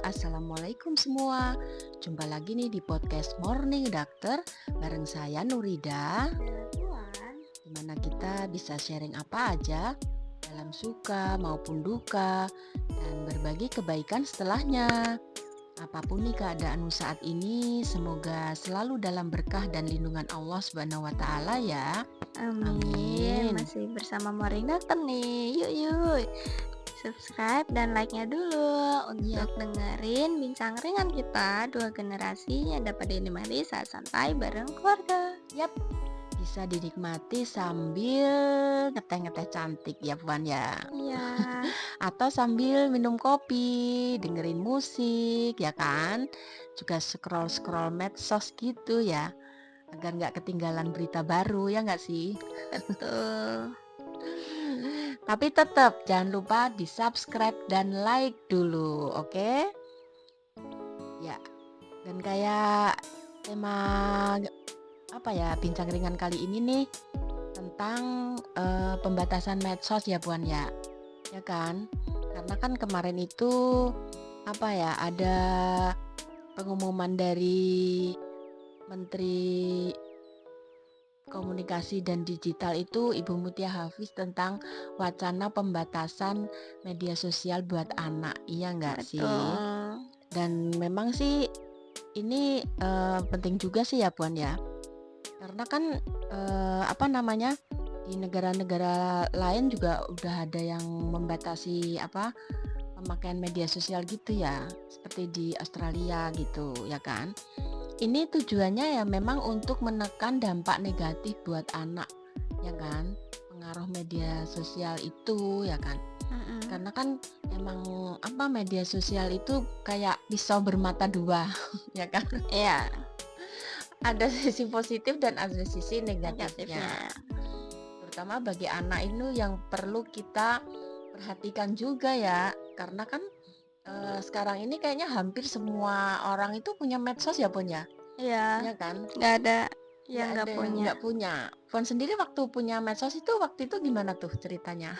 Assalamualaikum semua. Jumpa lagi nih di podcast Morning Doctor bareng saya Nurida. Dimana kita bisa sharing apa aja dalam suka maupun duka dan berbagi kebaikan setelahnya. Apapun nih keadaanmu saat ini, semoga selalu dalam berkah dan lindungan Allah Subhanahu wa Ta'ala ya. Amin. Masih bersama Morning Doctor nih. Yuk. Subscribe dan like-nya dulu untuk dengerin bincang ringan kita, dua generasi yang dapat dinikmati saat santai bareng keluarga. Bisa dinikmati sambil ngeteh-ngeteh cantik ya Puan ya. Iya. Atau sambil minum kopi, dengerin musik ya kan. Juga scroll-scroll medsos gitu ya, agar nggak ketinggalan berita baru ya nggak sih? Betul. Tapi tetap jangan lupa di subscribe dan like dulu, oke? Ya, dan kayak tema bincang ringan kali ini nih tentang pembatasan medsos ya Puan ya kan? Karena kan kemarin itu ada pengumuman dari Menteri Komunikasi dan Digital itu Ibu Mutia Hafiz tentang wacana pembatasan media sosial buat anak, iya nggak sih? Dan memang sih ini penting juga sih ya Puan ya, karena kan di negara-negara lain juga udah ada yang membatasi pemakaian media sosial gitu ya, seperti di Australia gitu ya kan. Ini tujuannya ya memang untuk menekan dampak negatif buat anak ya kan, pengaruh media sosial itu ya kan. Karena kan emang media sosial itu kayak pisau bermata dua ya kan. Iya. Ada sisi positif dan ada sisi negatifnya. Terutama bagi anak itu yang perlu kita perhatikan juga ya, karena kan sekarang ini kayaknya hampir semua orang itu punya medsos ya Pon ya? Iya. Iya kan? Nggak ada yang nggak punya. Pon sendiri waktu punya medsos itu waktu itu gimana tuh ceritanya?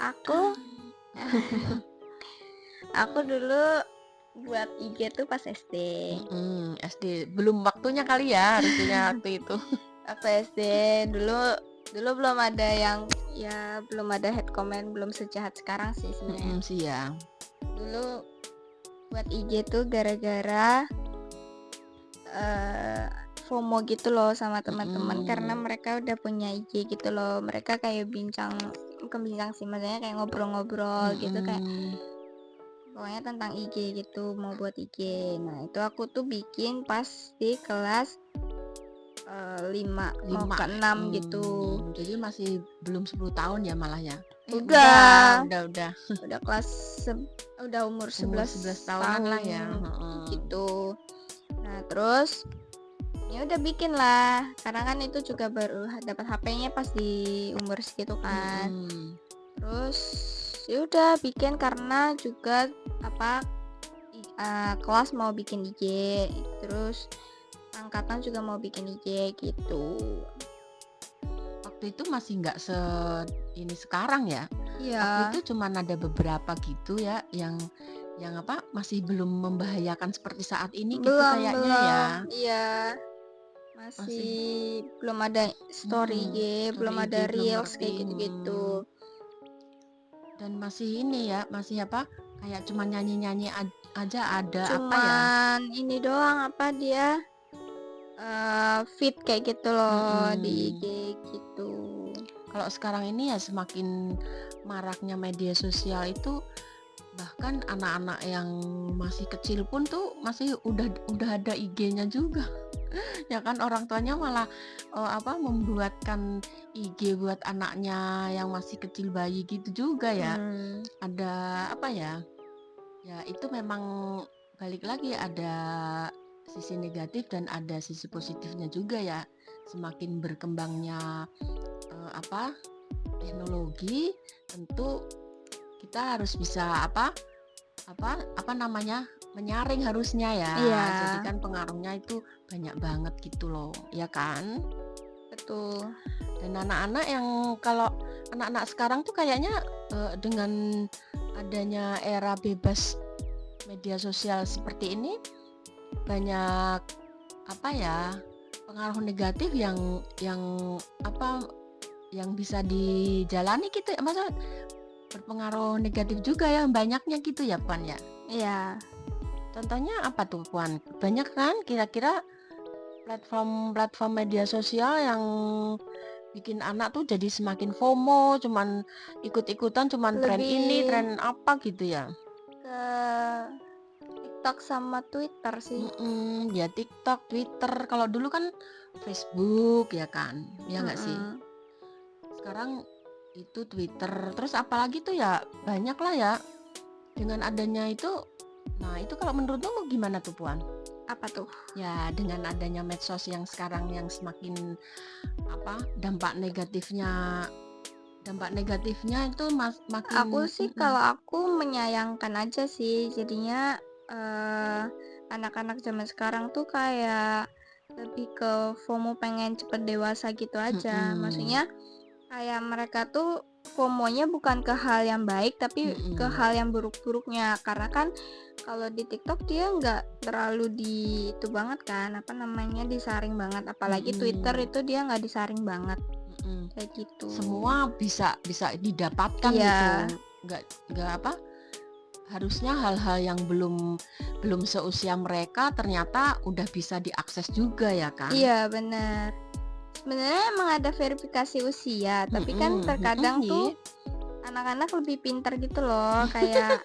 Aku dulu buat IG tuh pas SD. SD belum waktunya kali ya harusnya waktu itu. Waktu SD dulu belum ada belum ada head comment, belum sejahat sekarang sih sebenarnya. Sih ya. Dulu buat IG tuh gara-gara FOMO gitu loh sama teman-teman, karena mereka udah punya IG gitu loh. Mereka kayak bukan bincang sih, maksudnya kayak ngobrol-ngobrol gitu, kayak pokoknya tentang IG gitu, mau buat IG. Nah itu aku tuh bikin pas di kelas 5 mau ke 6 gitu. Jadi masih belum 10 tahun ya malah ya? Udah kelas udah umur 11 tahunan lah ya. Gitu. Nah terus ya udah bikin lah, karena kan itu juga baru dapat HP-nya pas di umur segitu kan. Terus ya udah bikin karena juga kelas mau bikin IG, terus angkatan juga mau bikin IG gitu. Waktu itu masih nggak ini sekarang ya. Iya. Waktu itu cuma ada beberapa gitu ya yang masih belum membahayakan seperti saat ini gitu kayaknya ya. Iya. Masih belum ada story IG, belum ada reels kayak gitu-gitu. Dan masih ini ya, masih kayak cuma nyanyi-nyanyi aja ada cuman ini doang dia feed kayak gitu loh di IG gitu. Kalau sekarang ini ya semakin maraknya media sosial itu, bahkan anak-anak yang masih kecil pun tuh masih udah ada IG-nya juga. Ya kan, orang tuanya malah membuatkan IG buat anaknya yang masih kecil bayi gitu juga ya. Ada ya itu memang balik lagi ada sisi negatif dan ada sisi positifnya juga ya. Semakin berkembangnya teknologi, tentu kita harus bisa menyaring harusnya ya. Iya. Jadi kan pengaruhnya itu banyak banget gitu loh, ya kan? Betul. Dan kalau anak-anak sekarang tuh kayaknya dengan adanya era bebas media sosial seperti ini banyak apa ya, pengaruh negatif yang apa, yang bisa dijalani gitu ya, maksudnya berpengaruh negatif juga ya banyaknya gitu ya, Puan, ya? Iya. Contohnya apa tuh, Puan? Banyak kan kira-kira platform-platform media sosial yang bikin anak tuh jadi semakin FOMO, cuman ikut-ikutan, cuman tren ini, Lebih tren apa gitu ya? ke TikTok sama Twitter sih. Ya TikTok, Twitter, kalau dulu kan Facebook ya kan, ya nggak sih? Mhm. Sekarang itu Twitter, terus apalagi tuh ya banyak lah ya. Dengan adanya itu, nah itu kalau menurutmu gimana tuh, Puan? Apa tuh? Ya dengan adanya medsos yang sekarang yang semakin apa, dampak negatifnya itu Aku makin sih kalau aku menyayangkan aja sih, jadinya, anak-anak zaman sekarang tuh kayak lebih ke FOMO pengen cepet dewasa gitu aja. mhm, Maksudnya kayak mereka tuh FOMO-nya bukan ke hal yang baik, tapi ke mhm, hal yang buruk-buruknya. Karena kan kalau di TikTok dia nggak terlalu itu banget kan, apa namanya, disaring banget. Apalagi Twitter mhm, itu dia nggak disaring banget, mhm. kayak gitu. Semua bisa bisa didapatkan Iya, gitu, nggak apa, harusnya hal-hal yang belum belum seusia mereka ternyata udah bisa diakses juga ya kan? iya bener. Sebenarnya emang ada verifikasi usia, tapi kan Mhm mhm, terkadang tuh iya. anak-anak lebih pintar gitu loh, kayak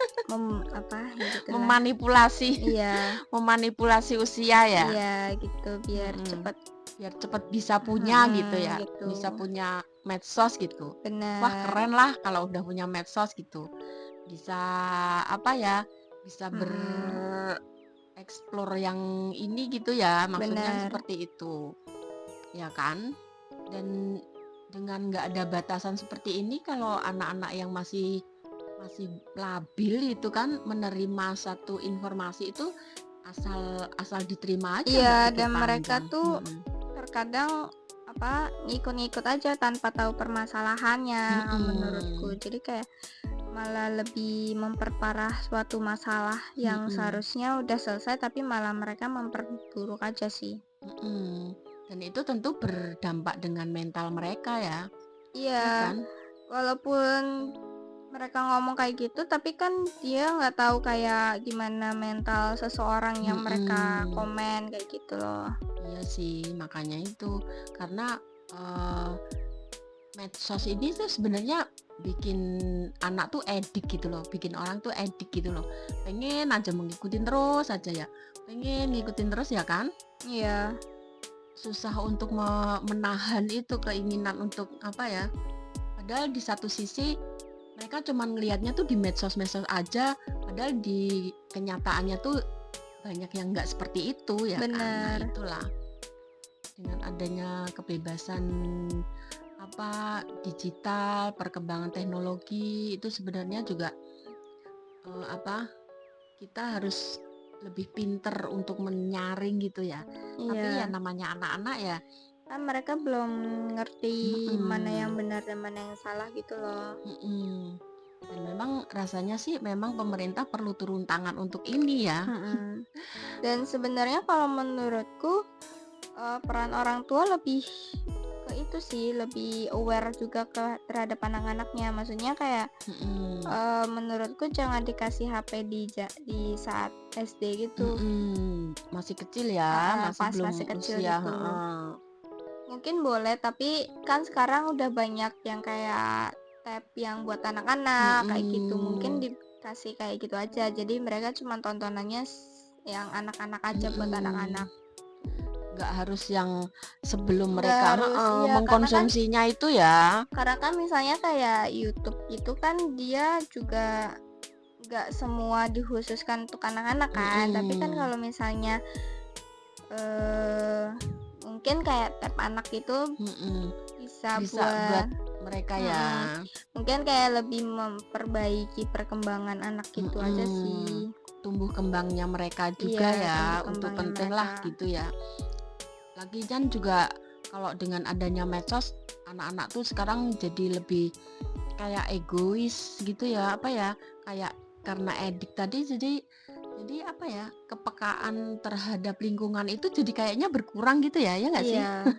apa, ya gitulah. Memanipulasi Iya, memanipulasi usia ya? iya gitu biar Mhm. cepet. Biar cepet bisa punya gitu ya, Gitu. bisa punya medsos gitu. Wah Bener. keren lah kalau udah punya medsos gitu. Bisa apa ya, bisa Mhm, bereksplor yang ini gitu ya, maksudnya bener. seperti itu, ya kan? Dan dengan nggak ada batasan seperti ini kalau anak-anak yang masih masih labil itu kan menerima satu informasi itu asal asal diterima aja nggak Iya, pikir dan mereka panjang, tuh terkadang apa, ngikut-ngikut aja tanpa tahu permasalahannya menurutku. mhm, Jadi kayak malah lebih memperparah suatu masalah yang mhm, seharusnya udah selesai, tapi malah mereka memperburuk aja sih. mhm, dan itu tentu berdampak dengan mental mereka ya, ya Iya, kan? walaupun mereka ngomong kayak gitu, tapi kan dia nggak tahu kayak gimana mental seseorang yang mereka Mhm, komen kayak gitu loh. iya sih makanya itu karena, eee, medsos ini tuh sebenarnya bikin anak tuh edik gitu loh, bikin orang tuh edik gitu loh, pengen aja mengikuti terus aja ya, pengen ngikutin terus ya kan? Iya, Susah untuk menahan itu keinginan untuk apa ya, padahal di satu sisi mereka cuman ngelihatnya tuh di medsos-medsos aja, padahal di kenyataannya tuh banyak yang nggak seperti itu ya kan. Nah bener. itulah, dengan adanya kebebasan apa, digital, perkembangan teknologi itu sebenarnya juga, apa, kita harus lebih pinter untuk menyaring gitu ya. Tapi ya Iya, namanya anak-anak ya. kan mereka belum ngerti mana yang Mhm, benar dan mana yang salah gitu loh. mhm. Dan memang rasanya sih memang pemerintah perlu turun tangan untuk ini ya. Mhm. Dan sebenarnya kalau menurutku, peran orang tua lebih ke itu sih, lebih aware juga terhadap anak-anaknya. Maksudnya kayak, Mhm, menurutku jangan dikasih HP di saat SD gitu. masih kecil ya, Heeh, masih pas belum masih kecil usia, gitu. heeh. Mungkin boleh, tapi kan sekarang udah banyak yang kayak tab yang buat anak-anak kayak gitu. Mungkin Mhm, dikasih kayak gitu aja. Jadi mereka cuma tontonannya yang anak-anak aja buat mhm. anak-anak. Nggak harus yang sebelum Nggak mereka harus heeh, iya, mengkonsumsinya itu ya. karena kan misalnya kayak YouTube itu kan dia juga nggak semua dikhususkan untuk anak-anak kan. Tapi kan Mhm, kalau misalnya eh mungkin kayak tab anak itu mhm. bisa Bisa buat buat mereka ya. mhm, mungkin kayak lebih memperbaiki perkembangan anak gitu aja Mhm. sih. Tumbuh kembangnya mereka Iya, juga tumbuh ya, untuk kembangnya penting mereka. lah gitu ya. Lagi kan juga kalau dengan adanya medsos, anak-anak tuh sekarang jadi lebih kayak egois gitu ya, apa ya, kayak karena edik tadi jadi Jadi apa ya, kepekaan terhadap lingkungan itu jadi kayaknya berkurang gitu ya, ya nggak sih? Iya,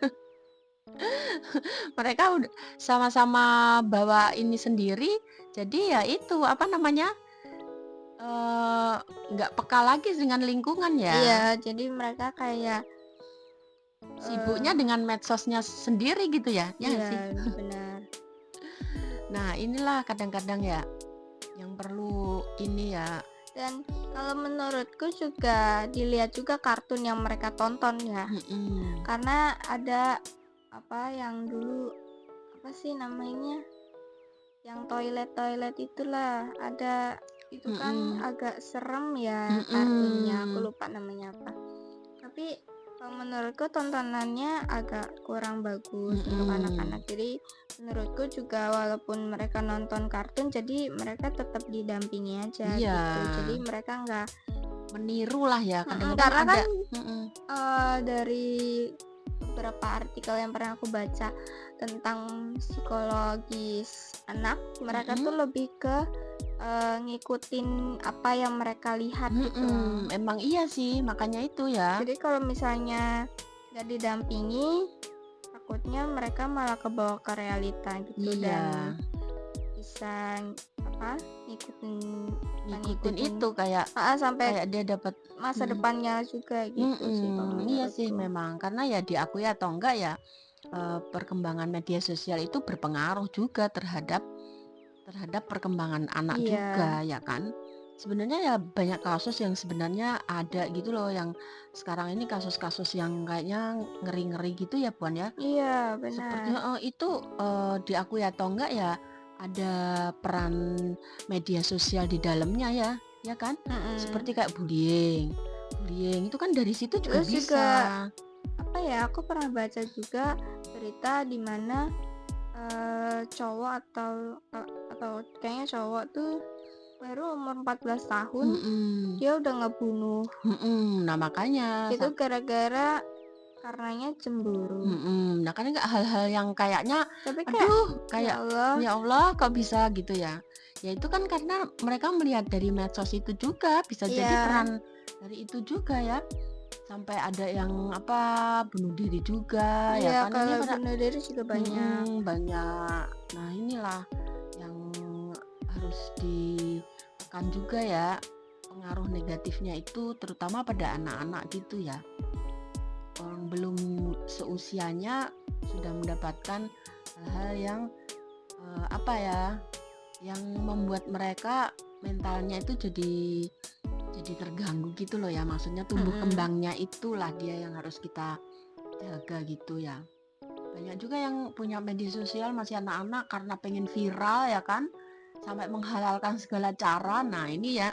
Mereka udah sama-sama bawa ini sendiri, jadi ya itu, apa namanya, eee, nggak peka lagi dengan lingkungan iya, ya. jadi mereka kayak, Sibuknya eee dengan medsosnya sendiri gitu ya, ya nggak sih? iya, benar. Nah inilah kadang-kadang ya, yang perlu ini ya. Dan kalau menurutku juga dilihat juga kartun yang mereka tonton ya. Mhm, Karena ada apa yang dulu apa sih namanya? Yang toilet-toilet itulah. Ada itu kan mhm, agak serem ya kartunnya, aku mhm, lupa namanya apa. Tapi kalau menurutku tontonannya agak kurang bagus untuk mhm. anak-anak. Jadi menurutku juga walaupun mereka nonton kartun jadi mereka tetap didampingi aja Iya, gitu. Jadi mereka nggak meniru lah ya, kadang-kadang karena kan ada mhm, dari beberapa artikel yang pernah aku baca tentang psikologis anak, mereka mhm, tuh lebih ke, ngikutin apa yang mereka lihat gitu loh. mhm, emang iya sih, makanya itu ya. Jadi kalau misalnya nggak didampingi, takutnya mereka malah kebawa ke realita gitu Iya, dan bisa apa, ngikutin bukan ngikutin ngikutin itu kayak sampai kayak dia dapat masa mhm, depannya juga gitu sih kalau iya sih menurutku. memang, karena ya diakui atau enggak ya, perkembangan media sosial itu berpengaruh juga terhadap terhadap perkembangan anak Iya, juga ya kan. Sebenarnya ya banyak kasus yang sebenarnya ada gitu loh yang sekarang ini kasus-kasus yang kayaknya ngeri-ngeri gitu ya Puan ya. iya Seperti benar, itu, diakui atau enggak ya ada peran media sosial di dalamnya ya, ya kan? mhm. Seperti kayak bullying. Bullying itu kan dari situ juga Terus bisa. juga, apa ya, aku pernah baca juga berita di mana, cowok atau kayaknya cowok tuh baru umur 14 tahun, Mhm, dia udah ngebunuh, mhm. Nah makanya itu gara-gara karenanya cemburu. Nah kan enggak hal-hal yang kayaknya, Tapi kayak, aduh ya kayak, Allah, ya Allah kok bisa gitu ya. Ya itu kan karena mereka melihat dari medsos itu juga, bisa jadi iya peran dari itu juga ya. Sampai ada yang apa, bunuh diri juga ya iya kan, ini kalau pada bunuh diri juga banyak. banyak. Nah inilah yang harus ditekan juga ya, pengaruh negatifnya itu terutama pada anak-anak gitu ya. Orang belum seusianya sudah mendapatkan hal-hal yang, apa ya, yang membuat mereka mentalnya itu jadi terganggu gitu loh ya, maksudnya tumbuh Mhm, kembangnya itulah dia yang harus kita jaga gitu ya. Banyak juga yang punya media sosial masih anak-anak karena pengen viral ya kan, sampai menghalalkan segala cara. Nah ini ya,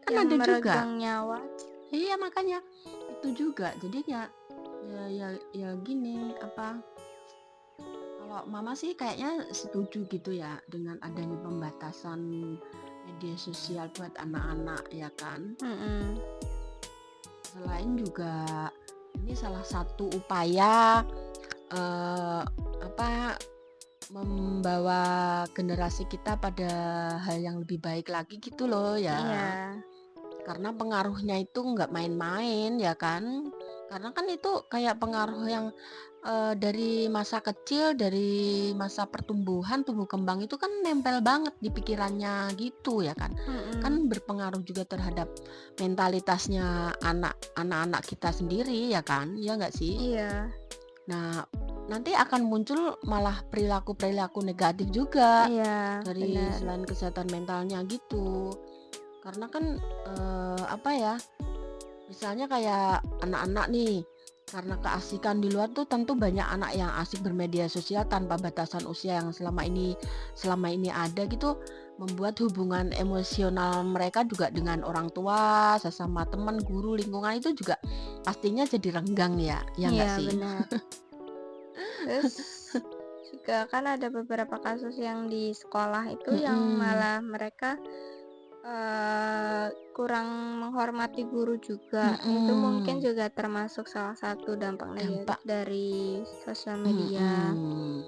kan yang ada juga. meregang nyawa. Iya makanya, itu juga. Jadi ya ya gini, apa, kalau mama sih kayaknya setuju gitu ya dengan adanya pembatasan media sosial buat anak-anak ya kan. Mhm, Selain juga ini salah satu upaya apa membawa generasi kita pada hal yang lebih baik lagi gitu loh ya. iya Karena pengaruhnya itu nggak main-main ya kan. Karena kan itu kayak pengaruh yang dari masa kecil, dari masa pertumbuhan, tumbuh kembang itu kan nempel banget di pikirannya gitu ya kan. mhm, Kan berpengaruh juga terhadap mentalitasnya anak-anak kita sendiri ya kan, ya nggak sih? iya Nah, nanti akan muncul malah perilaku-perilaku negatif juga iya, dari benar. selain kesehatan mentalnya gitu. Karena kan apa ya, misalnya kayak anak-anak nih, karena keasikan di luar tuh tentu banyak anak yang asik bermedia sosial tanpa batasan usia yang selama ini ada gitu, membuat hubungan emosional mereka juga dengan orang tua, sesama teman, guru, lingkungan itu juga pastinya jadi renggang ya, ya nggak Iya sih? benar. Terus juga kan ada beberapa kasus yang di sekolah itu yang Mhm, malah mereka, kurang menghormati guru juga. Itu mungkin mhm, juga termasuk salah satu dampak negatif dampak dari sosial media, mhm,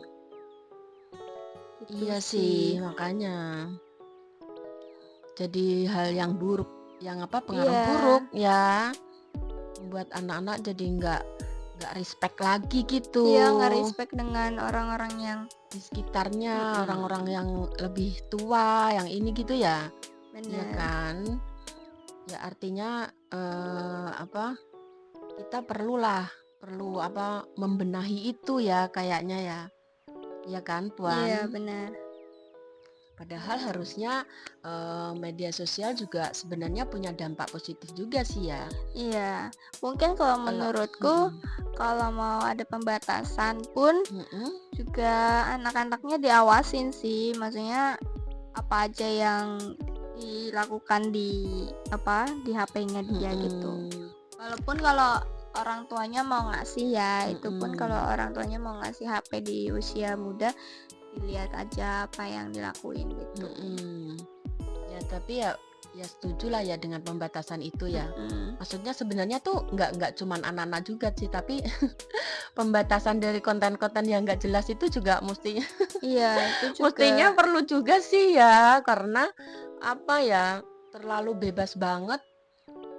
gitu iya sih sih. makanya. Jadi hal yang buruk pengaruh buruk ya, membuat anak-anak jadi nggak respect lagi gitu. Iya, nggak respect dengan orang-orang yang di sekitarnya, orang-orang yang lebih tua, yang ini gitu ya. Iya bener. kan? Ya artinya kita perlu membenahi itu ya kayaknya ya. Iya kan, Iya, Puan? benar. Padahal harusnya media sosial juga sebenarnya punya dampak positif juga sih ya. Iya, mungkin kalau Kalau menurutku kalau mau ada pembatasan pun juga anak-anaknya diawasin sih, maksudnya apa aja yang dilakukan di HP-nya dia gitu. Walaupun kalau orang tuanya mau ngasih ya, itu pun kalau orang tuanya mau ngasih HP di usia muda, dilihat aja apa yang dilakuin gitu. Ya tapi ya setuju lah ya dengan pembatasan itu ya. Maksudnya sebenarnya tuh nggak cuman anak-anak juga sih, tapi pembatasan dari konten-konten yang nggak jelas itu juga mestinya Iya, itu mestinya juga. perlu juga sih ya, karena apa ya, terlalu bebas banget.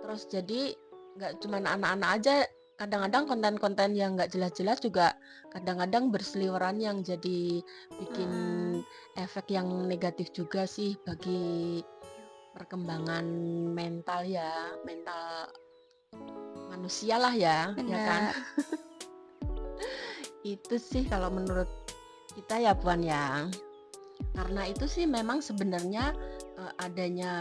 Terus jadi nggak cuman anak-anak aja, kadang-kadang konten-konten yang nggak jelas-jelas juga kadang-kadang berseliweran yang jadi bikin efek yang negatif juga sih bagi perkembangan mental manusia lah ya, ya kan? Benar. Itu sih kalau menurut kita ya Puan ya. Karena itu sih memang sebenarnya adanya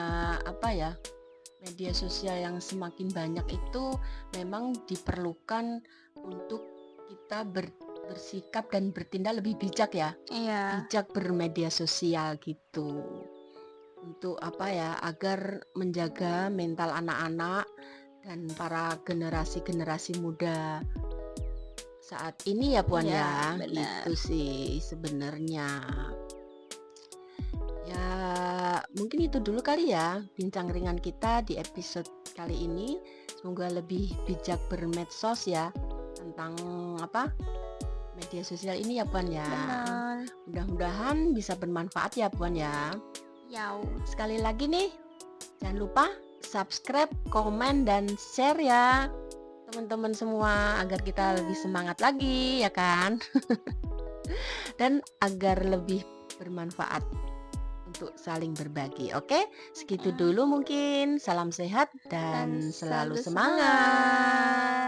media sosial yang semakin banyak itu memang diperlukan untuk kita bersikap dan bertindak lebih bijak ya. Iya. Bijak bermedia sosial gitu. Untuk agar menjaga mental anak-anak dan para generasi-generasi muda saat ini ya Puan Iya, ya. benar. Itu sih sebenarnya. Ya, mungkin itu dulu kali ya bincang ringan kita di episode kali ini. Semoga lebih bijak bermedsos ya tentang media sosial ini ya Puan ya. Benar. Mudah-mudahan bisa bermanfaat ya Puan ya. Yau. Sekali lagi nih, jangan lupa subscribe, komen, dan share ya teman-teman semua agar kita lebih semangat lagi ya kan. Dan agar lebih bermanfaat untuk saling berbagi. Oke, segitu dulu mungkin. Salam sehat dan selalu semangat.